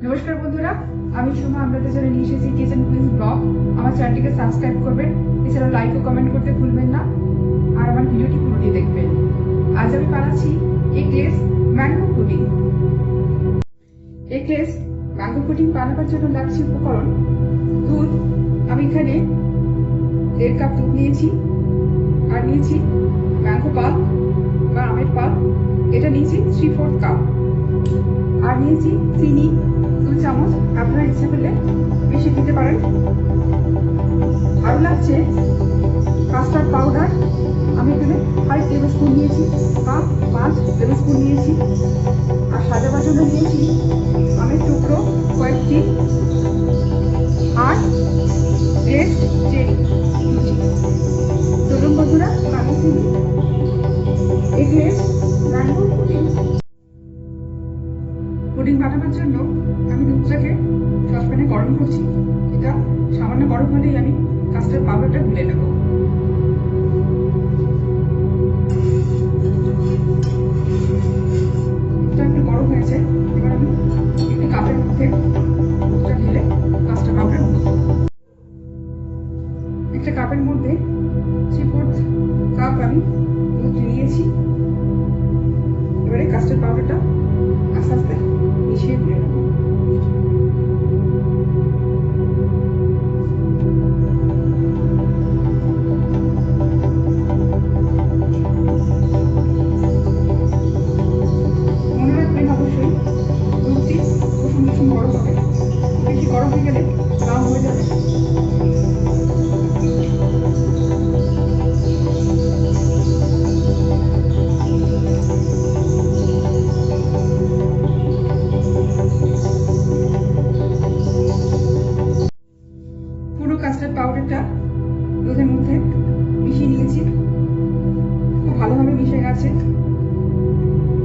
নমস্কার বন্ধুরা, আমি সোমা আপনাদের জন্য নিয়ে এসেছি কিচেন কুইজ ব্লগ। আমার চ্যানেলটিকে সাবস্ক্রাইব করবেন, এছাড়াও লাইক ও কমেন্ট করতে ভুলবেন না, আর আমার ভিডিওটি পুরোটি দেখবেন। আজ আমি বানাচ্ছি eggless mango pudding. Eggless mango pudding বানাবার জন্য লাগছে উপকরণ: দুধ, আমি এখানে 1.5 কাপ দুধ নিয়েছি, আর নিয়েছি ম্যাঙ্গো পাল্প বা আমের পাল্প, এটা নিয়েছি 3/4 কাপ, আর নিয়েছি চিনি 2 চামচ, আপনারা ইচ্ছা করলে বেশি দিতে পারেন। আরও লাগছে কাস্টার্ড পাউডার, আমি এখানে 5 টেবিল স্পুন নিয়েছি বা 5 টেবিল স্পুন নিয়েছি, আর সাজাবার জন্য নিয়েছি আমের টুকরো কয়েকটি, আর গ্রেসড চেরি নিয়েছি। চলুন বন্ধুরা, বানিয়ে নিই এগলেস ম্যাঙ্গো পুডিং। পুডিং বানাবার জন্য আমি দুধটাকে সসপ্যানে গরম করছি। এটা সামান্য গরম হলেই আমি কাস্টার্ড পাউডারটা ঢেলে নেব। দুধটা একটু গরম হয়েছে, এবার আমি একটি কাপের মধ্যে দুধটা ঢেলে কাস্টার্ড পাউডার নেব। একটা কাপের মধ্যে 3/4 কাপ আমি দুধ নিয়েছি। এবারে কাস্টার্ড পাউডারটা আস্তে আস্তে মিশিয়ে তুলে নেব। মনে রাখবেন অবশ্যই দুধটি কুসুম কুসুম গরম হবে, বেশি গরম হয়ে গেলে গাঢ় হয়ে যাবে। পুরো কাস্টার্ড পাউডারটা দুধের মধ্যে মিশিয়ে নিয়েছি, খুব ভালোভাবে মিশে গেছে।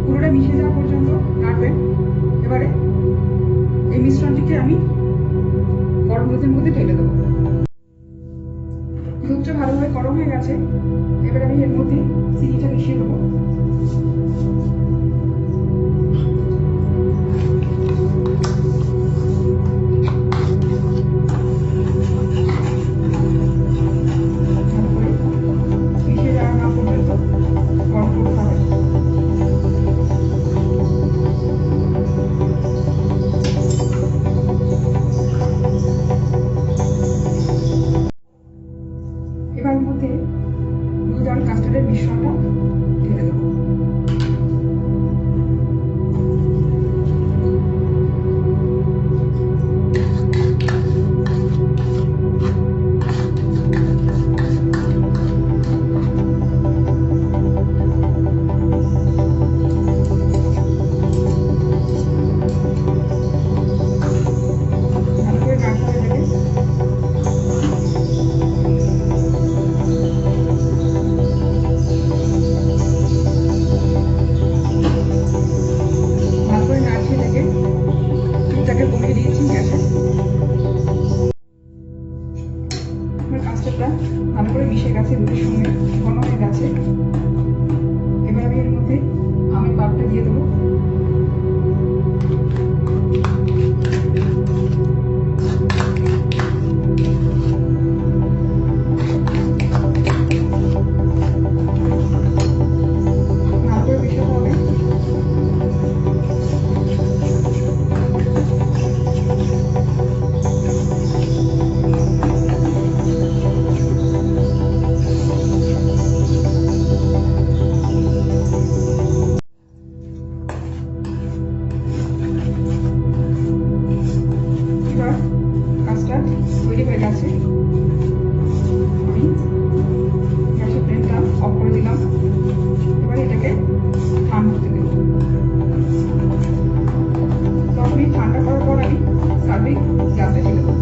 পুরোটা মিশে যাওয়া পর্যন্ত নাড়বেন। এবারে এই মিশ্রণটিকে আমি গরম দুধের মধ্যে ঢেলে দেবো। দুধটা ভালোভাবে গরম হয়ে গেছে, এবার আমি এর মধ্যে চিনিটা মিশিয়ে দেবো। এবার মধ্যে দুধ আর কাস্টার্ডের মিশ্রণটা ঢেলে দেবো। ভালো করে নাড়তে হবে এটাকে। কমিয়ে দিয়েছি গ্যাসে। আমার কাস্টার্ডটা ভালো করে মিশে গেছে, দুধের সঙ্গে ঘন হয়ে গেছে। এবার আমি এর মধ্যে আমের পাল্পটা দিয়ে দেবো। ভালো করে মেশাতে হবে। কাস্টার্ড তৈরি হয়ে গেছে। আমি গ্যাসের ফ্লেমটা অফ করে দিলাম। এবার এটাকে ঠান্ডা হতে দেব। তখনই ঠান্ডা করার পর আমি সার্ভিং গ্লাসে ঢেলে দেবো।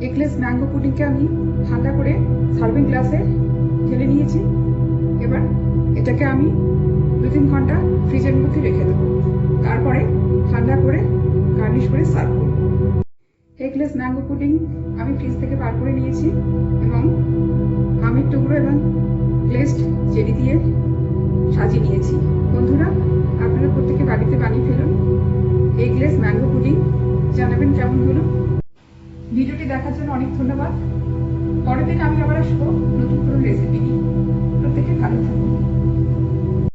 এগলেস ম্যাঙ্গো পুডিংকে আমি ঠান্ডা করে সার্ভিং গ্লাসে ঢেলে নিয়েছি। এবার এটাকে আমি 2-3 ঘন্টা ফ্রিজের মধ্যে রেখে দেবো। তারপরে ঠান্ডা করে গার্নিশ করে সার্ভ করব। এগলেস ম্যাঙ্গো পুডিং আমি ফ্রিজ থেকে বার করে নিয়েছি এবং আমের টুকরো এবং গ্লেজড চেরি দিয়ে সাজিয়ে নিয়েছি। বন্ধুরা, আপনারা প্রত্যেকে বাড়িতে বানিয়ে দেখার জন্য অনেক ধন্যবাদ। পরের দিন আমি আবার আসবো নতুন কোনো